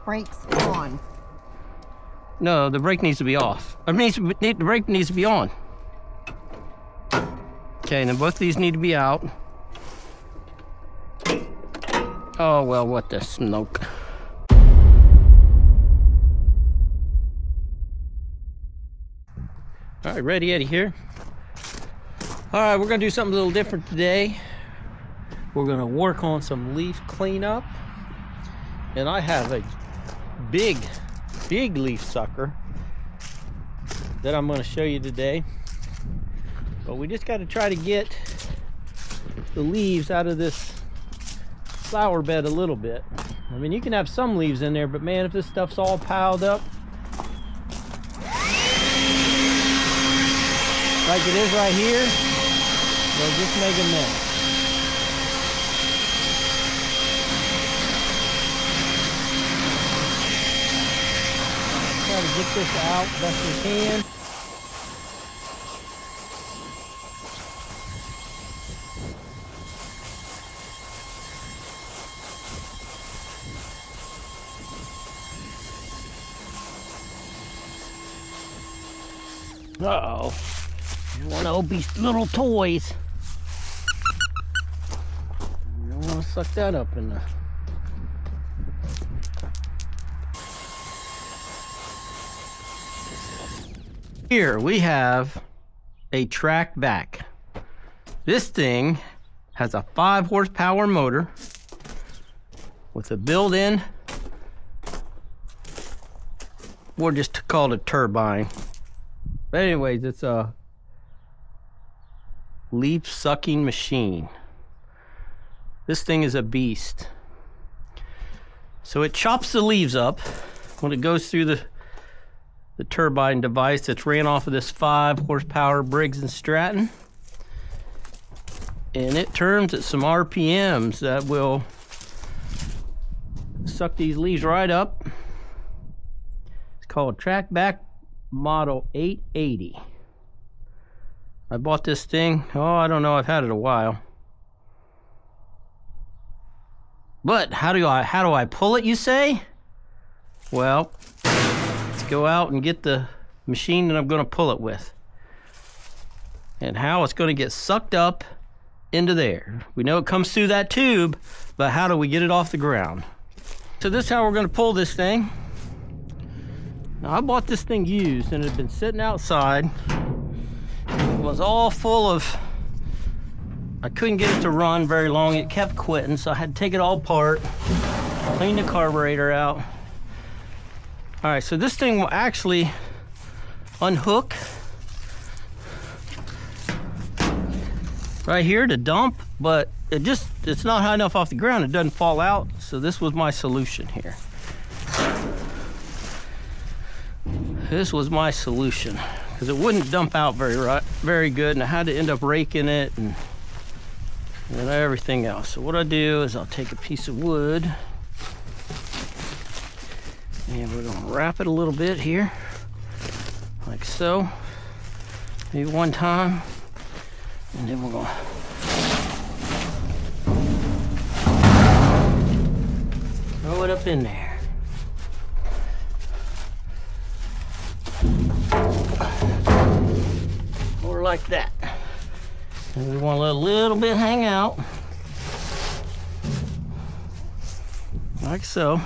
brake's on. No, the brake needs to be off. The brake needs to be on. Okay, and then both of these need to be out. Oh, well, what the smoke. All right, Ready Eddie here. All right, we're gonna do something a little different today. We're gonna work on some leaf cleanup. And I have a big leaf sucker that I'm gonna show you today. But we just gotta try to get the leaves out of this flower bed a little bit. I mean, you can have some leaves in there, but man, if this stuff's all piled up like it is right here, they'll just make a mess. Try to get this out best we can. Uh-oh. One of Opie's little toys. You don't want to suck that up in the... Here we have a Trac Vac. This thing has a 5 horsepower motor with a built-in, we'll just call it a turbine. But anyways, it's a leaf sucking machine. This thing is a beast. So it chops the leaves up when it goes through the turbine device that's ran off of this 5 horsepower Briggs & Stratton. And it turns at some RPMs that will suck these leaves right up. It's called Trac Vac Model 880. I bought this thing, I don't know, I've had it a while. But how do I pull it, you say? Well, let's go out and get the machine that I'm going to pull it with. And how it's going to get sucked up into there. We know it comes through that tube, but how do we get it off the ground? So this is how we're going to pull this thing. Now, I bought this thing used and it had been sitting outside. It was all full of, I couldn't get it to run very long. It kept quitting, so I had to take it all apart, clean the carburetor out. All right, so this thing will actually unhook right here to dump, but it's not high enough off the ground. It doesn't fall out, so this was my solution here. This was my solution because it wouldn't dump out very good, and I had to end up raking it and everything else. So what I do is I'll take a piece of wood and we're going to wrap it a little bit here, like so, maybe one time, and then we're going to throw it up in there. Or like that. And we want to let a little bit hang out. Like so.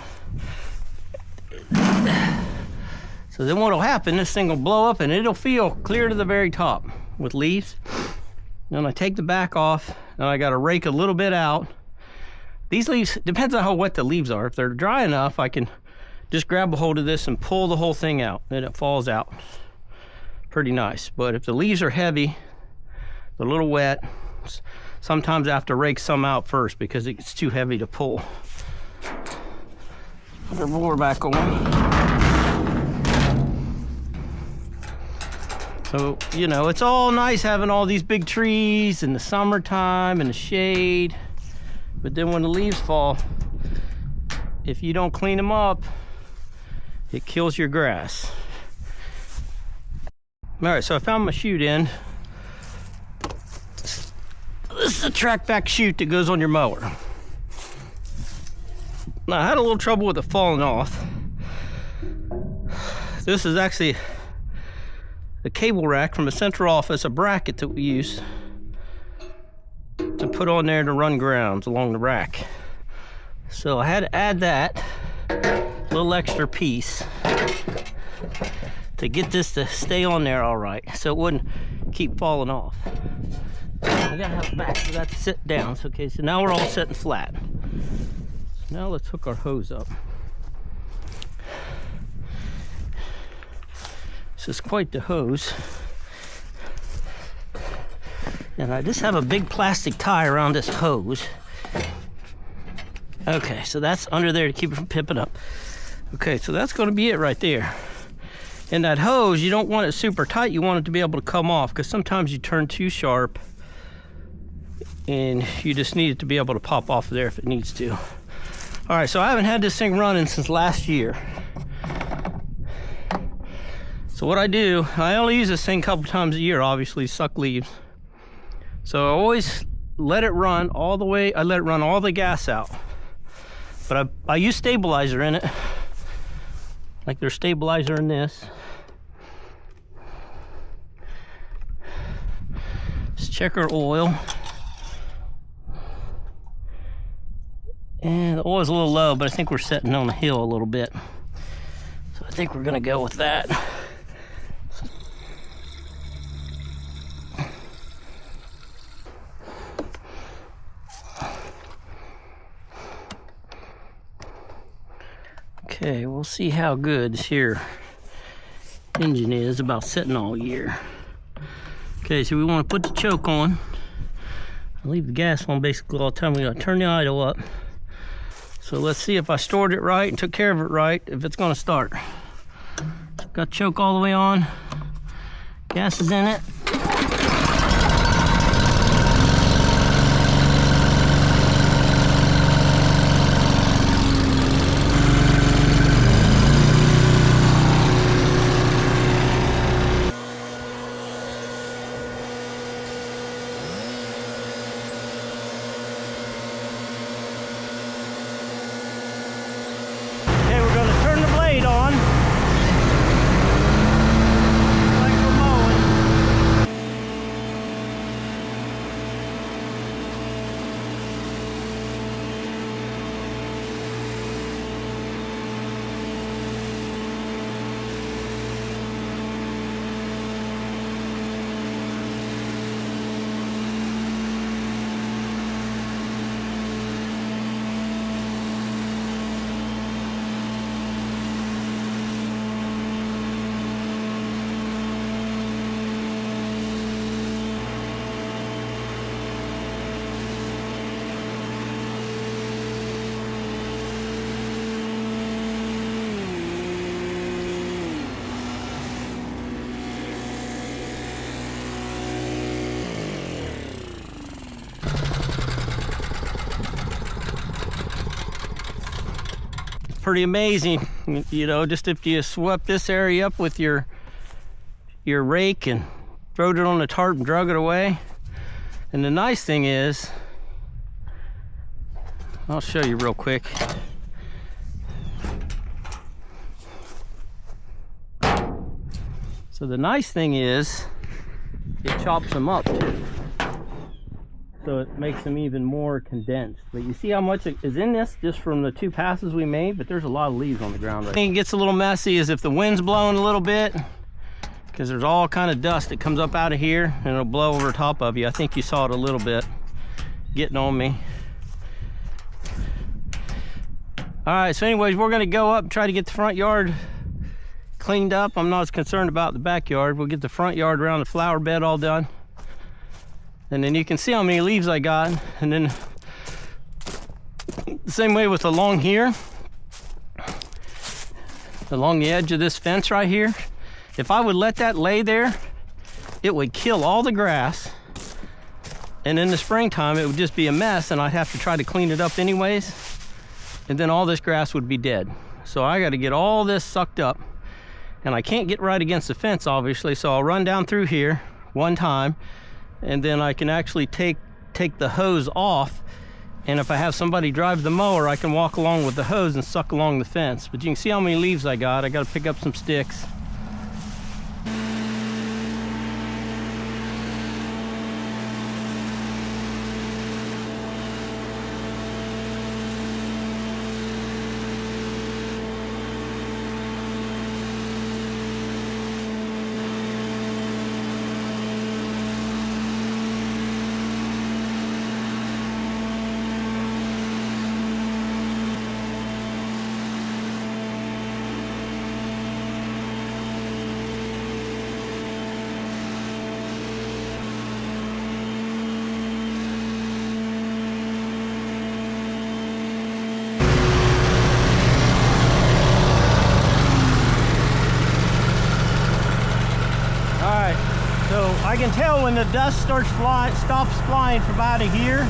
So then what'll happen, this thing will blow up and it'll feel clear to the very top with leaves. Then I take the back off and I got to rake a little bit out. These leaves, depends on how wet the leaves are. If they're dry enough, I can just grab a hold of this and pull the whole thing out and it falls out. Pretty nice. But if the leaves are heavy, they're a little wet, sometimes I have to rake some out first because it's too heavy to pull. Put our blower back on. So, you know, it's all nice having all these big trees in the summertime and the shade, but then when the leaves fall, if you don't clean them up, it kills your grass. All right, so I found my chute end. This is a Trac Vac chute that goes on your mower. Now, I had a little trouble with it falling off. This is actually a cable rack from the central office, a bracket that we use to put on there to run grounds along the rack. So I had to add that little extra piece to get this to stay on there all right, so it wouldn't keep falling off. I gotta have it back so that to sit down. So, okay, so now we're all sitting flat. So now let's hook our hose up. This is quite the hose. And I just have a big plastic tie around this hose. Okay, so that's under there to keep it from pipping up. Okay, so that's going to be it right there. And that hose, you don't want it super tight. You want it to be able to come off, because sometimes you turn too sharp and you just need it to be able to pop off of there if it needs to. All right, so I haven't had this thing running since last year. So what I do, I only use this thing a couple times a year, obviously, suck leaves. So I always let it run all the way, I let it run all the gas out. But I use stabilizer in it. Like there's stabilizer in this. Let's check our oil. And the oil's a little low, but I think we're setting on the hill a little bit. So I think we're gonna go with that. Okay, we'll see how good this here engine is about sitting all year. Okay, so we want to put the choke on. I leave the gas on basically all the time. We gotta turn the idle up. So let's see if I stored it right and took care of it right, if it's gonna start. Got choke all the way on. Gas is in it. Pretty amazing, you know, just if you swept this area up with your rake and throwed it on the tarp and drug it away. And the nice thing is, I'll show you real quick. So the nice thing is, it chops them up too. So it makes them even more condensed. But you see how much is in this just from the 2 passes we made, but there's a lot of leaves on the ground right now. It gets a little messy is if the wind's blowing a little bit, because there's all kind of dust that comes up out of here and it'll blow over top of you. I think you saw it a little bit getting on me. All right, so anyways, we're gonna go up and try to get the front yard cleaned up. I'm not as concerned about the backyard. We'll get the front yard around the flower bed all done. And then you can see how many leaves I got. And then the same way with along here, along the edge of this fence right here, if I would let that lay there, it would kill all the grass. And in the springtime, it would just be a mess and I'd have to try to clean it up anyways. And then all this grass would be dead. So I got to get all this sucked up. And I can't get right against the fence, obviously, so I'll run down through here one time, and then I can actually take the hose off And if I have somebody drive the mower, I can walk along with the hose and suck along the fence. But you can see how many leaves I got. I got to pick up some sticks. I can tell when the dust stops flying from out of here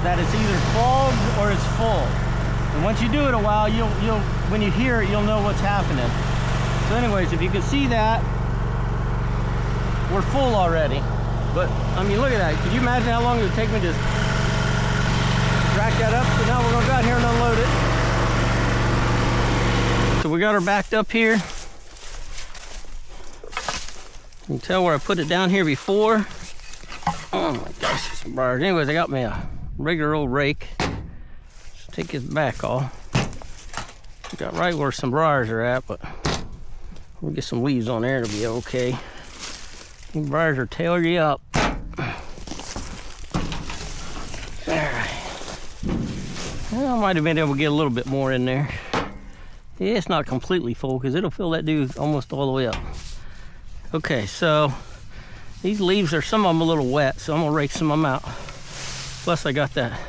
that it's either clogged or it's full. And once you do it a while, when you hear it, you'll know what's happening. So anyways, if you can see that, we're full already. But I mean, look at that. Could you imagine how long it would take me to rack that up? So now we're gonna go out here and unload it. So we got her backed up here. You can tell where I put it down here before. Oh my gosh, some briars. Anyways, I got me a regular old rake. Just take his back off. Got right where some briars are at, but we'll get some leaves on there to be okay. These briars are tail you up. Alright. Well, I might have been able to get a little bit more in there. Yeah, it's not completely full because it'll fill that dude almost all the way up. Okay, so these leaves are, some of them a little wet, so I'm gonna rake some of them out. Plus I got that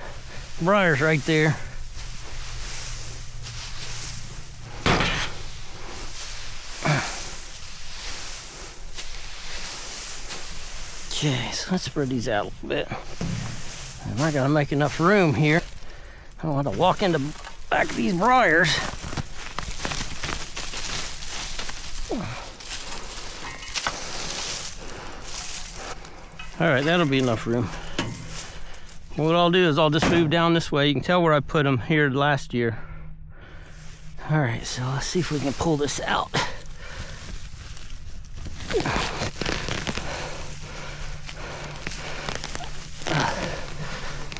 briars right there. Okay, so let's spread these out a little bit. And I gotta make enough room here. I don't want to walk into back of these briars. All right, that'll be enough room. What I'll do is I'll just move down this way. You can tell where I put them here last year. All right, so let's see if we can pull this out.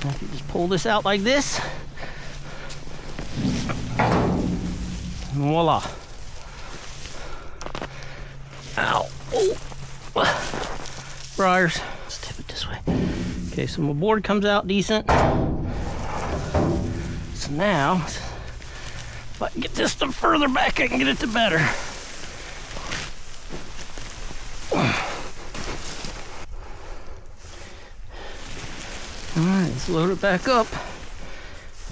I can just pull this out like this. And voila. Ow. Oh. Briars. Let's tip it this way. Okay, so my board comes out decent. So now, if I can get this to further back, I can get it to better. All right, let's load it back up.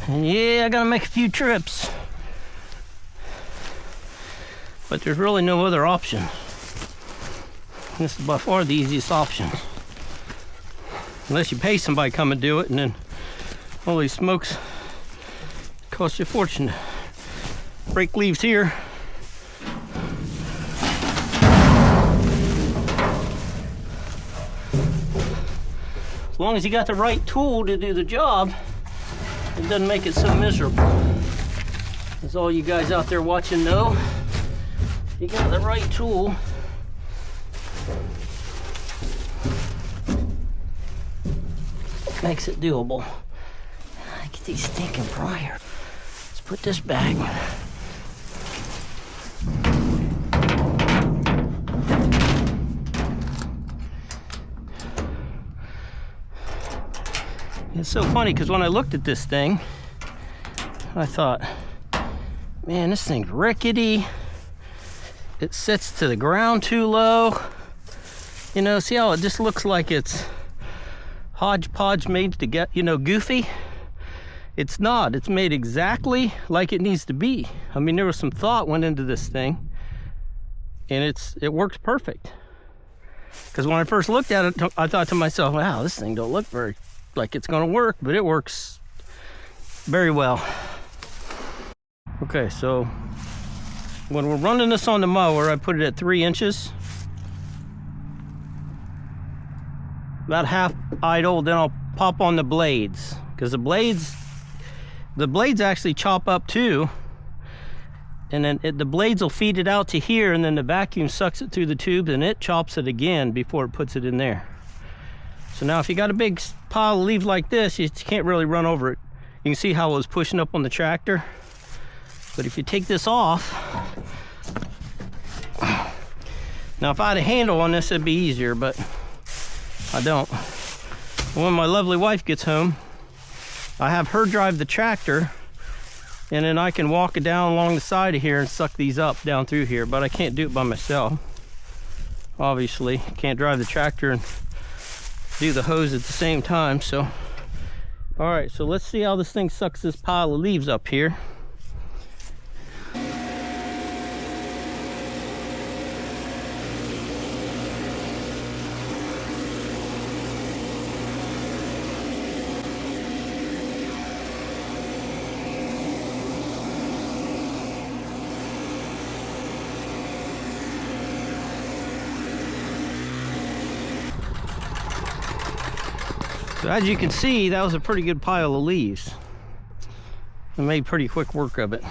And yeah, I gotta make a few trips. But there's really no other option. This is by far the easiest option. Unless you pay somebody to come and do it, and then holy smokes, it costs you a fortune to break leaves here. As long as you got the right tool to do the job, it doesn't make it so miserable. As all you guys out there watching know, you got the right tool. Makes it doable. Get these stinking briars. Let's put this back. It's so funny because when I looked at this thing, I thought, man, this thing's rickety. It sits to the ground too low. You know, see how it just looks like it's hodgepodge made to get, you know, goofy? It's not. It's made exactly like it needs to be. I mean, there was some thought went into this thing, and it works perfect. Because when I first looked at it, I thought to myself, wow, this thing don't look very like it's gonna work, but it works very well. Okay, so when we're running this on the mower, I put it at 3 inches. About half idle, then I'll pop on the blades. because the blades actually chop up too, and then the blades will feed it out to here, and then the vacuum sucks it through the tube and it chops it again before it puts it in there. So now if you got a big pile of leaves like this, you can't really run over it. You can see how it was pushing up on the tractor. But if you take this off, now if I had a handle on this, it'd be easier, but I don't. When my lovely wife gets home, I have her drive the tractor, and then I can walk it down along the side of here and suck these up down through here, but I can't do it by myself. Obviously, can't drive the tractor and do the hose at the same time. So, all right, so let's see how this thing sucks this pile of leaves up here. So as you can see, that was a pretty good pile of leaves. I made pretty quick work of it.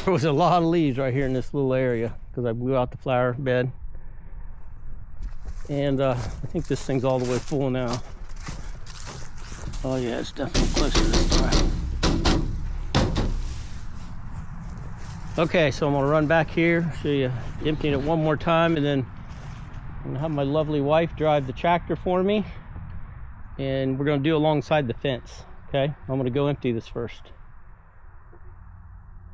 There was a lot of leaves right here in this little area because I blew out the flower bed. And I think this thing's all the way full now. Oh yeah, it's definitely closer this time. Okay, so I'm gonna run back here, show you emptying it one more time, and then I'm gonna have my lovely wife drive the tractor for me. And we're gonna do alongside the fence, okay? I'm gonna go empty this first.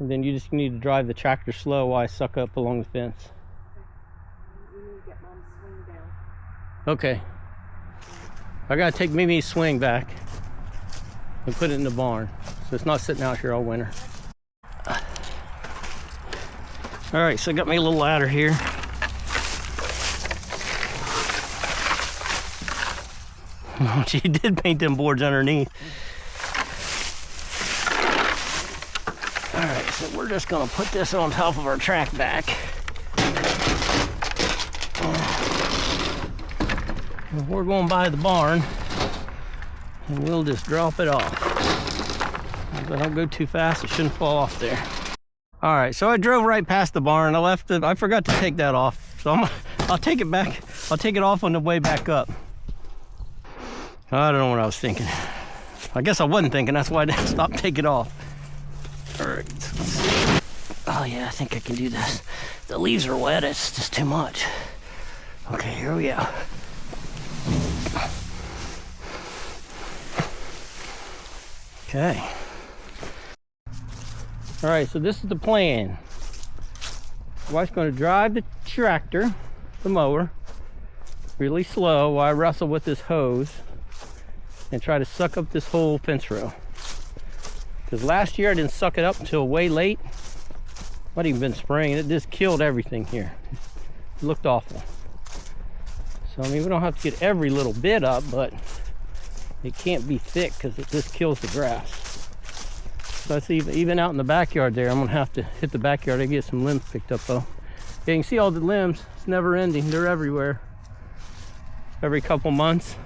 And then you just need to drive the tractor slow while I suck up along the fence. You need to get Mom's swing down. Okay. I gotta take Mimi's swing back and put it in the barn, so it's not sitting out here all winter. All right, so I got me a little ladder here. She did paint them boards underneath. All right, so we're just gonna put this on top of our Trac Vac. We're going by the barn, and we'll just drop it off. If I don't go too fast, it shouldn't fall off there. All right, so I drove right past the barn. I left it. I forgot to take that off, so I'll take it back. I'll take it off on the way back up. I don't know what I was thinking. I guess I wasn't thinking. That's why I didn't stop and take it off. All right. Oh yeah, I think I can do this. The leaves are wet. It's just too much. Okay, here we go. Okay. All right, so this is the plan. My wife's going to drive the tractor, the mower, really slow while I wrestle with this hose and try to suck up this whole fence row. Because last year I didn't suck it up until way late. Might even been spring. It just killed everything here. It looked awful. So I mean, we don't have to get every little bit up, but it can't be thick because it just kills the grass. So that's even out in the backyard there. I'm gonna have to hit the backyard to get some limbs picked up though. Yeah, you can see all the limbs. It's never ending. They're everywhere. Every couple months.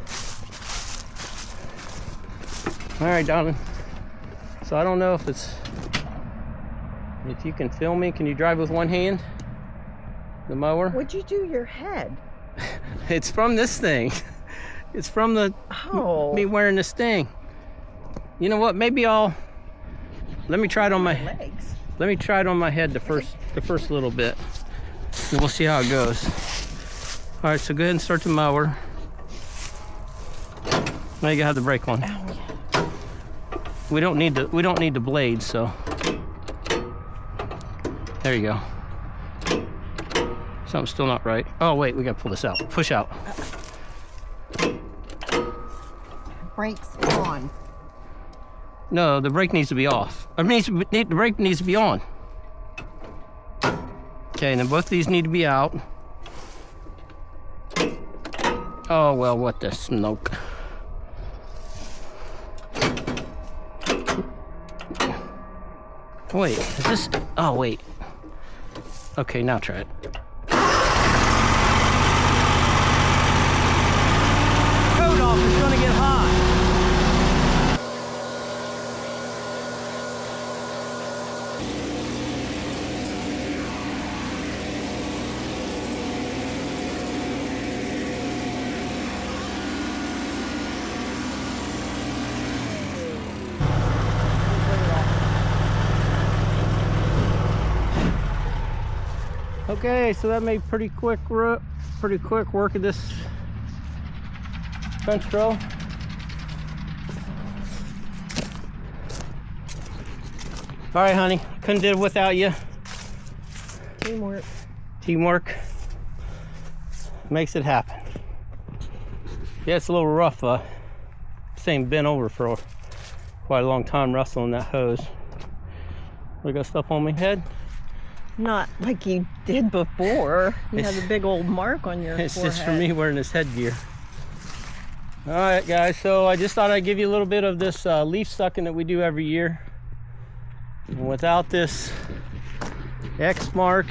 All right, darling. So I don't know if you can film me. Can you drive with one hand? The mower? What'd you do your head? It's from this thing. It's from the me wearing this thing. You know what? Maybe let me try it on my legs. Let me try it on my head the first little bit. And we'll see how it goes. All right, so go ahead and start the mower. Now you gotta have the brake on. Ow. We don't need the blade, so there you go. Something's still not right. Oh wait, we gotta pull this out. Push out. Brakes on. No, the brake needs to be off. The brake needs to be on. Okay, and then both of these need to be out. Oh well, what the smoke. Wait, is this? Oh wait. Okay, now try it. Coat off is gonna get hot. Okay, so that made pretty quick work of this bench row. All right, honey, couldn't do it without you. Teamwork. Teamwork makes it happen. Yeah, it's a little rough. Same bent over for quite a long time wrestling that hose. We got stuff on my head. Not like you did before. You have a big old mark on your It's forehead. just for me wearing this headgear. All right, guys, so I just thought I'd give you a little bit of this leaf sucking that we do every year. And without this X-Mark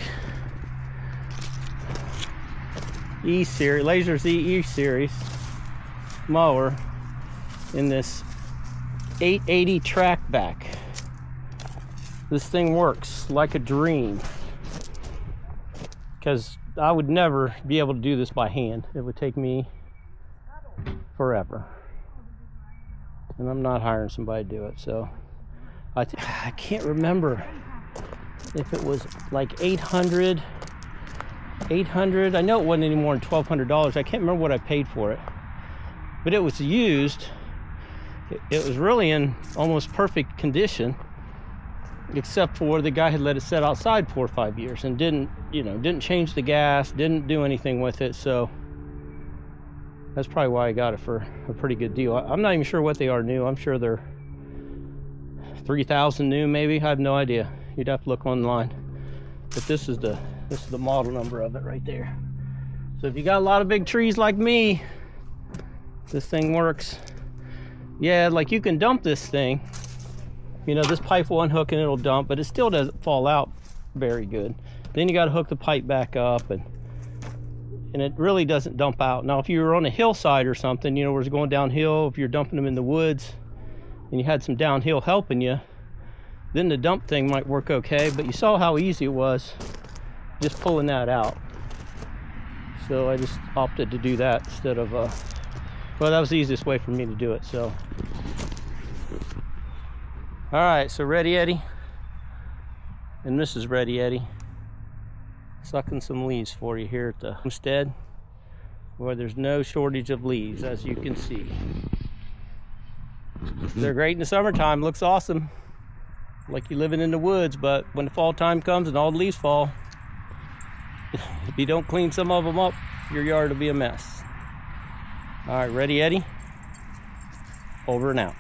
E-Series, Laser Z E-Series mower in this 880 Trac Vac. This thing works like a dream, because I would never be able to do this by hand. It would take me forever, and I'm not hiring somebody to do it. So I can't remember if it was like 800. I know it wasn't any more than $1,200. I can't remember what I paid for it, but it was used. It was really in almost perfect condition, except for the guy had let it sit outside 4 or 5 years and didn't change the gas, didn't do anything with it. So that's probably why I got it for a pretty good deal. I'm not even sure what they are new. I'm sure they're 3,000 new, maybe. I have no idea. You'd have to look online. But this is the model number of it right there. So if you got a lot of big trees like me, this thing works. Yeah, like you can dump this thing. You know, this pipe will unhook and it'll dump, but it still doesn't fall out very good. Then you got to hook the pipe back up, and it really doesn't dump out. Now, if you were on a hillside or something, you know, where it's going downhill, if you're dumping them in the woods and you had some downhill helping you, then the dump thing might work okay. But you saw how easy it was just pulling that out. So I just opted to do that instead of, well, that was the easiest way for me to do it, so. All right, so Ready Eddie and Mrs. Ready Eddie sucking some leaves for you here at the homestead, where there's no shortage of leaves, as you can see. They're great in the summertime, looks awesome, like you're living in the woods, but when the fall time comes and all the leaves fall, if you don't clean some of them up, your yard will be a mess. All right, Ready Eddie, over and out.